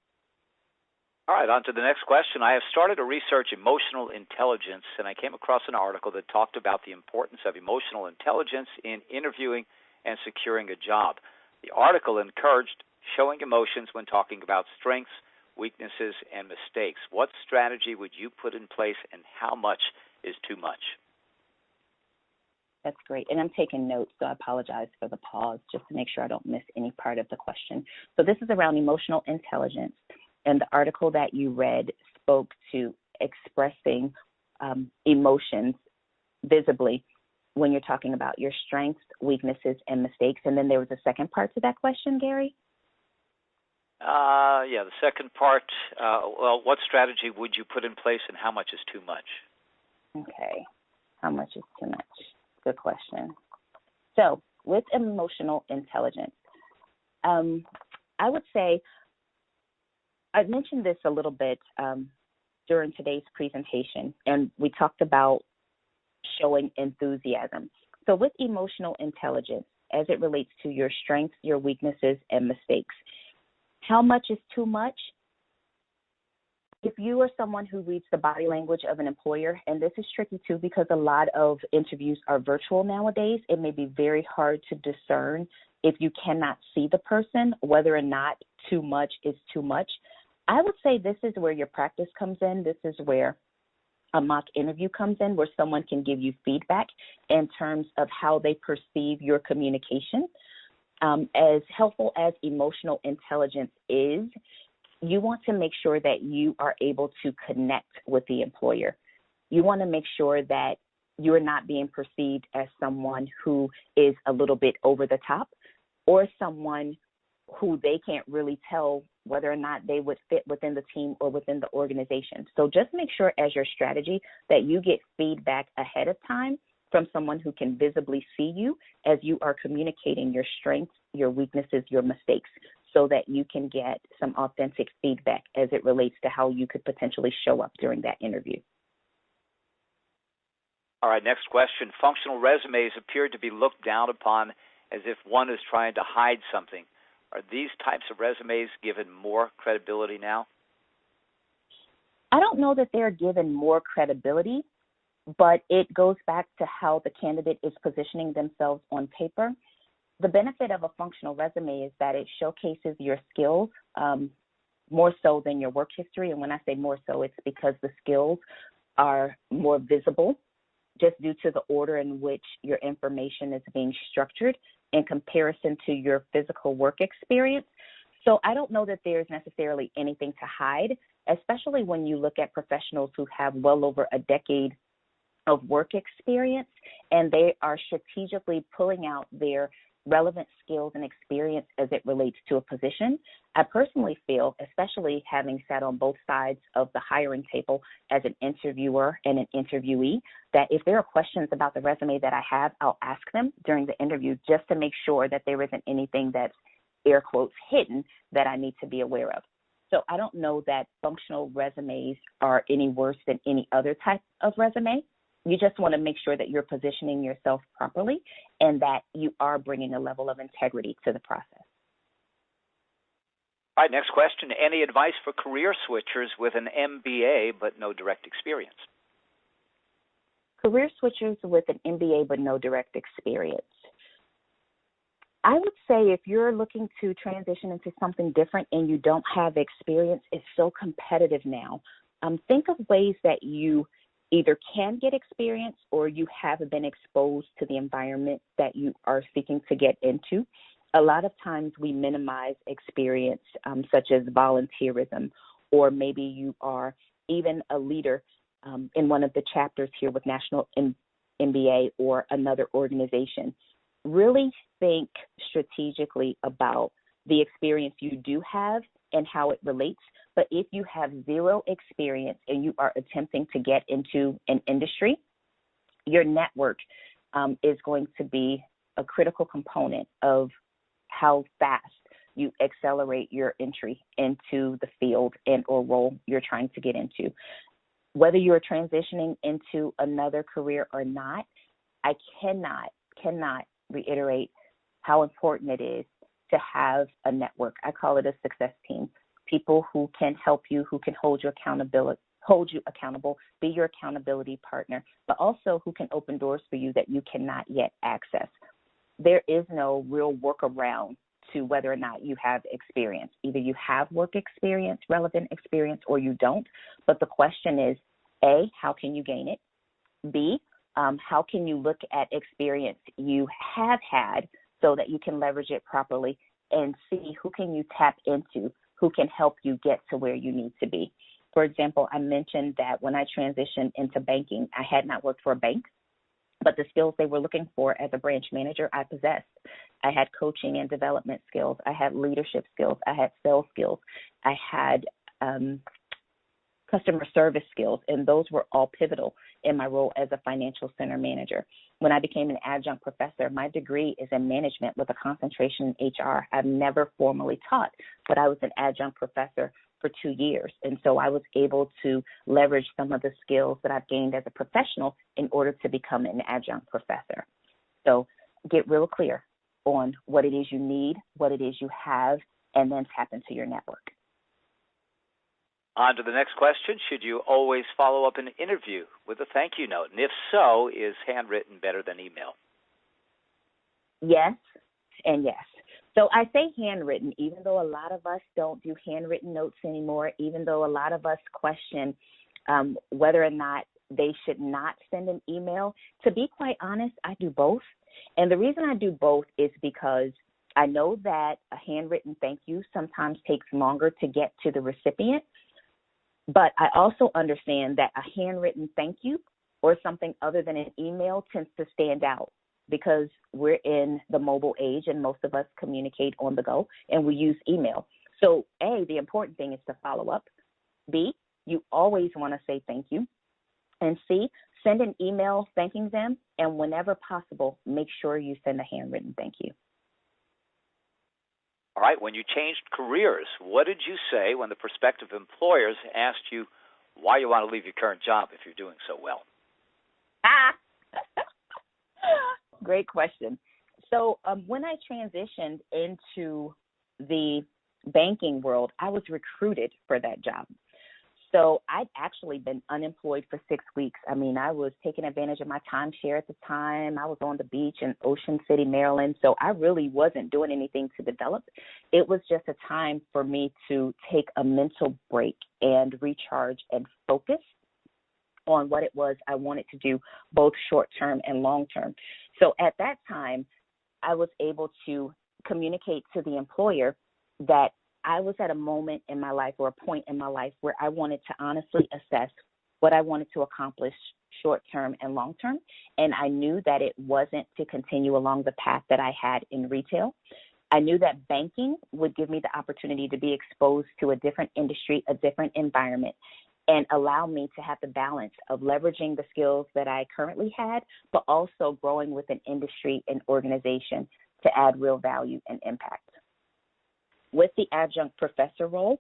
All right, on to the next question. I have started to research emotional intelligence, and I came across an article that talked about the importance of emotional intelligence in interviewing and securing a job. The article encouraged showing emotions when talking about strengths, weaknesses, and mistakes. What strategy would you put in place, and how much is too much? That's great. And I'm taking notes, so I apologize for the pause just to make sure I don't miss any part of the question. So this is around emotional intelligence, and the article that you read spoke to expressing emotions visibly when you're talking about your strengths, weaknesses, and mistakes. And then there was a second part to that question, Gary? The second part, what strategy would you put in place, and how much is too much? Okay, how much is too much? Good question. So with emotional intelligence, I would say, I mentioned this a little bit during today's presentation, and we talked about showing enthusiasm. So with emotional intelligence, as it relates to your strengths, your weaknesses, and mistakes, how much is too much? If you are someone who reads the body language of an employer, and this is tricky too because a lot of interviews are virtual nowadays, it may be very hard to discern if you cannot see the person, whether or not too much is too much. I would say this is where your practice comes in. This is where a mock interview comes in, where someone can give you feedback in terms of how they perceive your communication. As helpful as emotional intelligence is, you want to make sure that you are able to connect with the employer. You want to make sure that you're not being perceived as someone who is a little bit over the top or someone who they can't really tell whether or not they would fit within the team or within the organization. So just make sure as your strategy that you get feedback ahead of time from someone who can visibly see you as you are communicating your strengths, your weaknesses, your mistakes, so that you can get some authentic feedback as it relates to how you could potentially show up during that interview. All right, next question. Functional resumes appear to be looked down upon as if one is trying to hide something. Are these types of resumes given more credibility now? I don't know that they're given more credibility, but it goes back to how the candidate is positioning themselves on paper. The benefit of a functional resume is that it showcases your skills more so than your work history. And when I say more so, it's because the skills are more visible just due to the order in which your information is being structured in comparison to your physical work experience. So I don't know that there's necessarily anything to hide, especially when you look at professionals who have well over a decade of work experience, and they are strategically pulling out their relevant skills and experience as it relates to a position. I personally feel, especially having sat on both sides of the hiring table as an interviewer and an interviewee, that if there are questions about the resume that I have, I'll ask them during the interview just to make sure that there isn't anything that's air quotes hidden that I need to be aware of. So I don't know that functional resumes are any worse than any other type of resume. You just want to make sure that you're positioning yourself properly and that you are bringing a level of integrity to the process. All right, next question. Any advice for career switchers with an MBA but no direct experience? Career switchers with an MBA but no direct experience. I would say if you're looking to transition into something different and you don't have experience, it's so competitive now. Think of ways that you either can get experience or you have been exposed to the environment that you are seeking to get into. A lot of times we minimize experience such as volunteerism, or maybe you are even a leader in one of the chapters here with National MBA or another organization. Really think strategically about the experience you do have and how it relates. But if you have zero experience and you are attempting to get into an industry, your network is going to be a critical component of how fast you accelerate your entry into the field and or role you're trying to get into. Whether you're transitioning into another career or not, I cannot reiterate how important it is to have a network. I call it a success team. People who can help you, who can hold you accountable, be your accountability partner, but also who can open doors for you that you cannot yet access. There is no real workaround to whether or not you have experience. Either you have work experience, relevant experience, or you don't. But the question is, A, how can you gain it? B, how can you look at experience you have had so that you can leverage it properly? And C, who can you tap into who can help you get to where you need to be? For example, I mentioned that when I transitioned into banking, I had not worked for a bank, but the skills they were looking for as a branch manager, I possessed. I had coaching and development skills. I had leadership skills. I had sales skills. I had customer service skills, and those were all pivotal in my role as a financial center manager. When I became an adjunct professor, my degree is in management with a concentration in HR. I've never formally taught, but I was an adjunct professor for 2 years, and so I was able to leverage some of the skills that I've gained as a professional in order to become an adjunct professor. So get real clear on what it is you need, what it is you have, and then tap into your network. On to the next question. Should you always follow up an interview with a thank you note? And if so, is handwritten better than email? Yes and yes. So I say handwritten, even though a lot of us don't do handwritten notes anymore, even though a lot of us question whether or not they should not send an email. To be quite honest, I do both. And the reason I do both is because I know that a handwritten thank you sometimes takes longer to get to the recipient, but I also understand that a handwritten thank you or something other than an email tends to stand out because we're in the mobile age and most of us communicate on the go and we use email. So A, the important thing is to follow up. B, you always want to say thank you. And C, send an email thanking them, and whenever possible, make sure you send a handwritten thank you. All right, when you changed careers, what did you say when the prospective employers asked you why you want to leave your current job if you're doing so well? Great question. So when I transitioned into the banking world, I was recruited for that job. So I'd actually been unemployed for 6 weeks. I mean, I was taking advantage of my timeshare at the time. I was on the beach in Ocean City, Maryland. So I really wasn't doing anything to develop. It was just a time for me to take a mental break and recharge and focus on what it was I wanted to do, both short-term and long-term. So at that time, I was able to communicate to the employer that I was at a moment in my life or a point in my life where I wanted to honestly assess what I wanted to accomplish short-term and long-term. And I knew that it wasn't to continue along the path that I had in retail. I knew that banking would give me the opportunity to be exposed to a different industry, a different environment, and allow me to have the balance of leveraging the skills that I currently had, but also growing with an industry and organization to add real value and impact. With the adjunct professor role,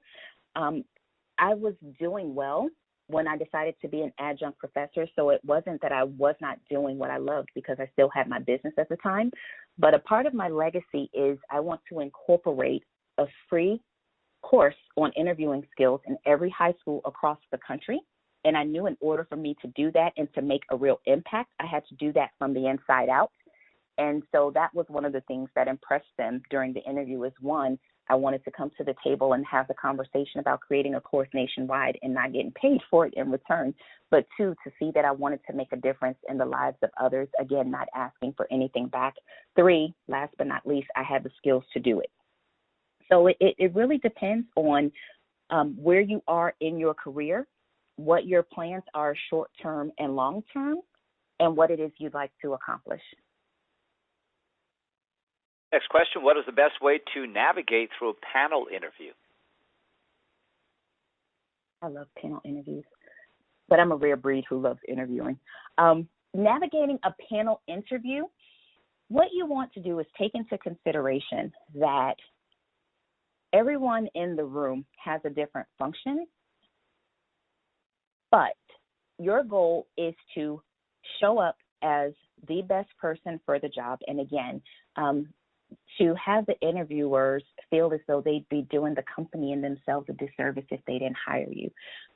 I was doing well when I decided to be an adjunct professor, so it wasn't that I was not doing what I loved because I still had my business at the time, but a part of my legacy is I want to incorporate a free course on interviewing skills in every high school across the country, and I knew in order for me to do that and to make a real impact, I had to do that from the inside out. And so that was one of the things that impressed them during the interview is, one, I wanted to come to the table and have the conversation about creating a course nationwide and not getting paid for it in return. But two, to see that I wanted to make a difference in the lives of others, again, not asking for anything back. Three, last but not least, I had the skills to do it. So it really depends on where you are in your career, what your plans are short-term and long-term, and what it is you'd like to accomplish. Next question, what is the best way to navigate through a panel interview? I love panel interviews, but I'm a rare breed who loves interviewing. Navigating a panel interview, what you want to do is take into consideration that everyone in the room has a different function, but your goal is to show up as the best person for the job. And again, to have the interviewers feel as though they'd be doing the company and themselves a disservice if they didn't hire you.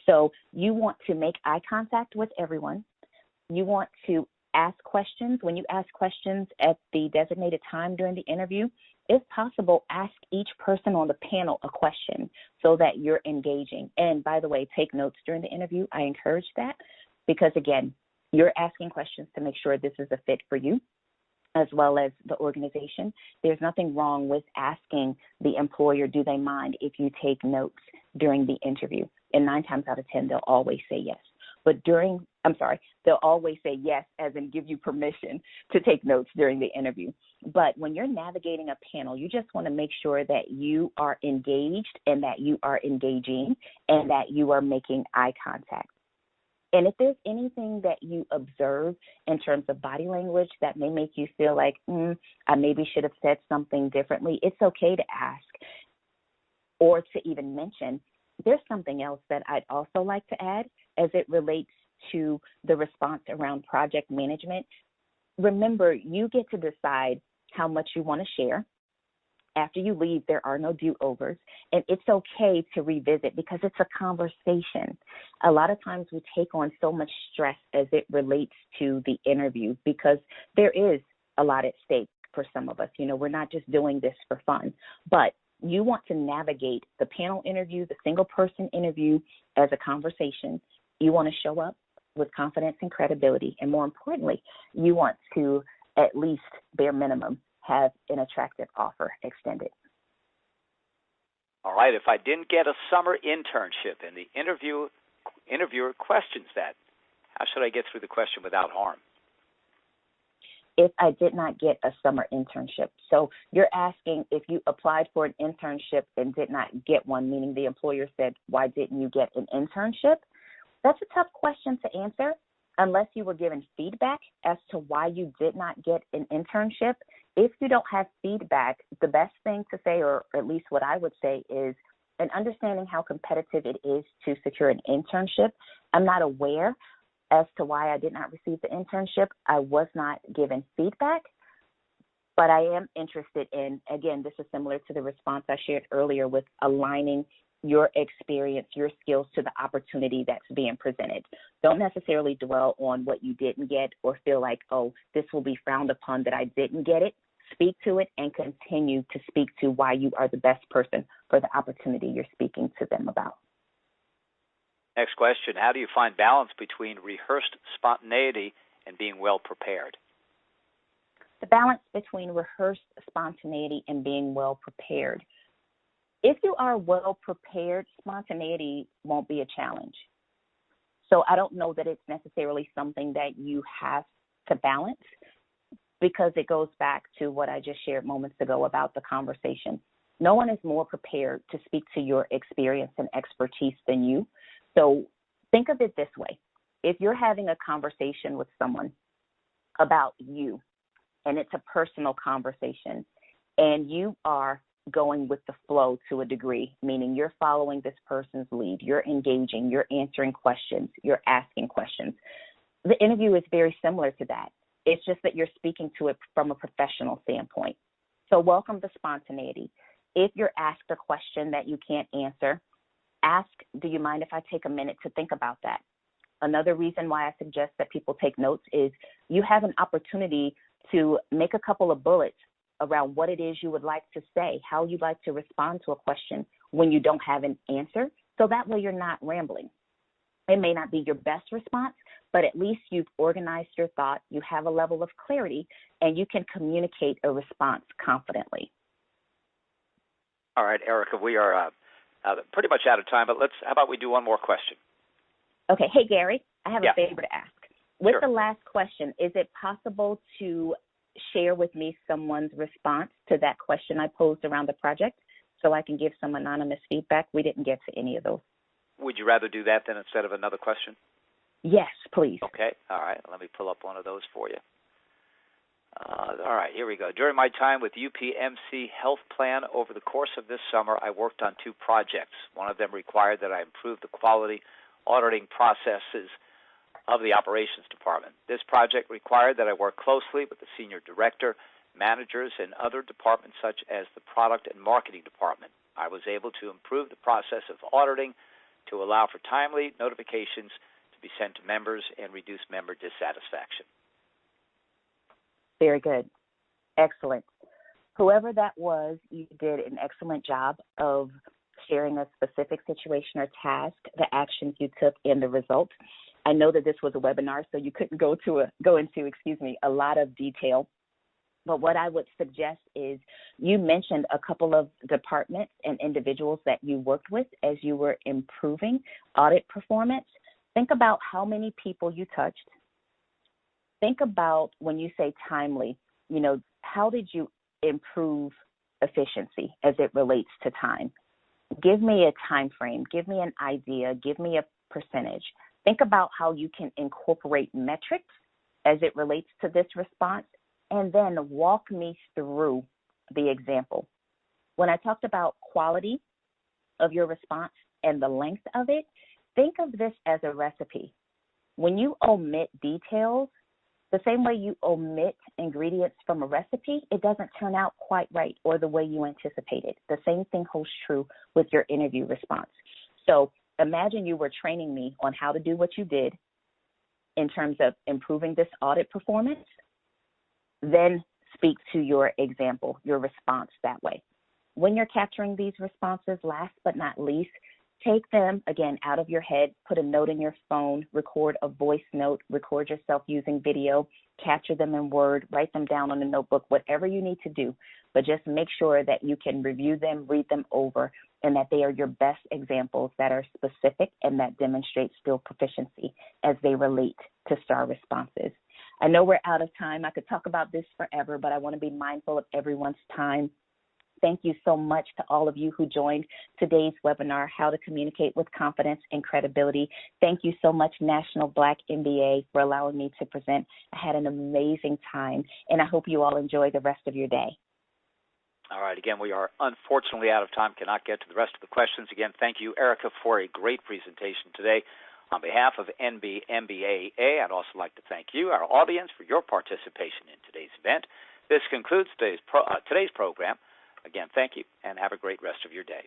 So you want to make eye contact with everyone. You want to ask questions. When you ask questions at the designated time during the interview, if possible, ask each person on the panel a question so that you're engaging. And by the way, take notes during the interview. I encourage that because, again, you're asking questions to make sure this is a fit for you as well as the organization. There's nothing wrong with asking the employer, do they mind if you take notes during the interview? And 9 times out of 10, they'll always say yes. But they'll always say yes, as in give you permission to take notes during the interview. But when you're navigating a panel, you just want to make sure that you are engaged and that you are engaging and that you are making eye contact. And if there's anything that you observe in terms of body language that may make you feel like, I maybe should have said something differently, it's okay to ask or to even mention. There's something else that I'd also like to add as it relates to the response around project management. remember, you get to decide how much you want to share. After you leave, there are no do-overs, and it's okay to revisit because it's a conversation. A lot of times we take on so much stress as it relates to the interview because there is a lot at stake for some of us. You know, we're not just doing this for fun, but you want to navigate the panel interview, the single person interview as a conversation. You want to show up with confidence and credibility, and more importantly, you want to at least bare minimum have an attractive offer extended. All right, if I didn't get a summer internship and the interviewer questions that, how should I get through the question without harm? If I did not get a summer internship. So you're asking if you applied for an internship and did not get one, meaning the employer said, why didn't you get an internship? That's a tough question to answer unless you were given feedback as to why you did not get an internship. If you don't have feedback, the best thing to say, or at least what I would say, is an understanding how competitive it is to secure an internship. I'm not aware as to why I did not receive the internship. I was not given feedback, but I am interested in, again, this is similar to the response I shared earlier with aligning your experience, your skills to the opportunity that's being presented. Don't necessarily dwell on what you didn't get or feel like, oh, this will be frowned upon that I didn't get it. Speak to it and continue to speak to why you are the best person for the opportunity you're speaking to them about. Next question, how do you find balance between rehearsed spontaneity and being well prepared? The balance between rehearsed spontaneity and being well prepared. If you are well prepared, spontaneity won't be a challenge. So I don't know that it's necessarily something that you have to balance, because it goes back to what I just shared moments ago about the conversation. No one is more prepared to speak to your experience and expertise than you. So think of it this way. If you're having a conversation with someone about you, and it's a personal conversation, and you are going with the flow to a degree, meaning you're following this person's lead, you're engaging, you're answering questions, you're asking questions. The interview is very similar to that. It's just that you're speaking to it from a professional standpoint. So welcome the spontaneity. If you're asked a question that you can't answer, ask, do you mind if I take a minute to think about that? Another reason why I suggest that people take notes is you have an opportunity to make a couple of bullets around what it is you would like to say, how you'd like to respond to a question when you don't have an answer. So that way you're not rambling. It may not be your best response, but at least you've organized your thought, you have a level of clarity, and you can communicate a response confidently. All right, Erica, we are pretty much out of time, but how about we do one more question? Okay. Hey, Gary, I have a favor to ask. With the last question, is it possible to share with me someone's response to that question I posed around the project so I can give some anonymous feedback? We didn't get to any of those. Would you rather do that then instead of another question? Yes, please. Okay. All right. Let me pull up one of those for you. All right. Here we go. During my time with UPMC Health Plan over the course of this summer, I worked on 2 projects. One of them required that I improve the quality auditing processes of the operations department. This project required that I work closely with the senior director, managers, and other departments such as the product and marketing department. I was able to improve the process of auditing to allow for timely notifications to be sent to members and reduce member dissatisfaction. Very good. Excellent. Whoever that was, you did an excellent job of sharing a specific situation or task, the actions you took, and the results. I know that this was a webinar, so you couldn't go into a lot of detail. But what I would suggest is you mentioned a couple of departments and individuals that you worked with as you were improving audit performance. Think about how many people you touched. Think about when you say timely, how did you improve efficiency as it relates to time? Give me a time frame. Give me an idea. Give me a percentage. Think about how you can incorporate metrics as it relates to this response, and then walk me through the example. When I talked about quality of your response and the length of it, think of this as a recipe. When you omit details, The same way you omit ingredients from a recipe, it doesn't turn out quite right or the way you anticipated. The same thing holds true with your interview response. So imagine you were training me on how to do what you did in terms of improving this audit performance, then speak to your example, your response that way. When you're capturing these responses, last but not least, take them, again, out of your head, put a note in your phone, record a voice note, record yourself using video, capture them in Word, write them down on a notebook, whatever you need to do. But just make sure that you can review them, read them over, and that they are your best examples that are specific and that demonstrate skill proficiency as they relate to STAR responses. I know we're out of time. I could talk about this forever, but I want to be mindful of everyone's time. Thank you so much to all of you who joined today's webinar, How to Communicate with Confidence and Credibility. Thank you so much, National Black MBA, for allowing me to present. I had an amazing time, and I hope you all enjoy the rest of your day. All right. Again, we are unfortunately out of time, cannot get to the rest of the questions. Again, thank you, Erica, for a great presentation today. On behalf of NBMBAA, I'd also like to thank you, our audience, for your participation in today's event. This concludes today's program. Again, thank you, and have a great rest of your day.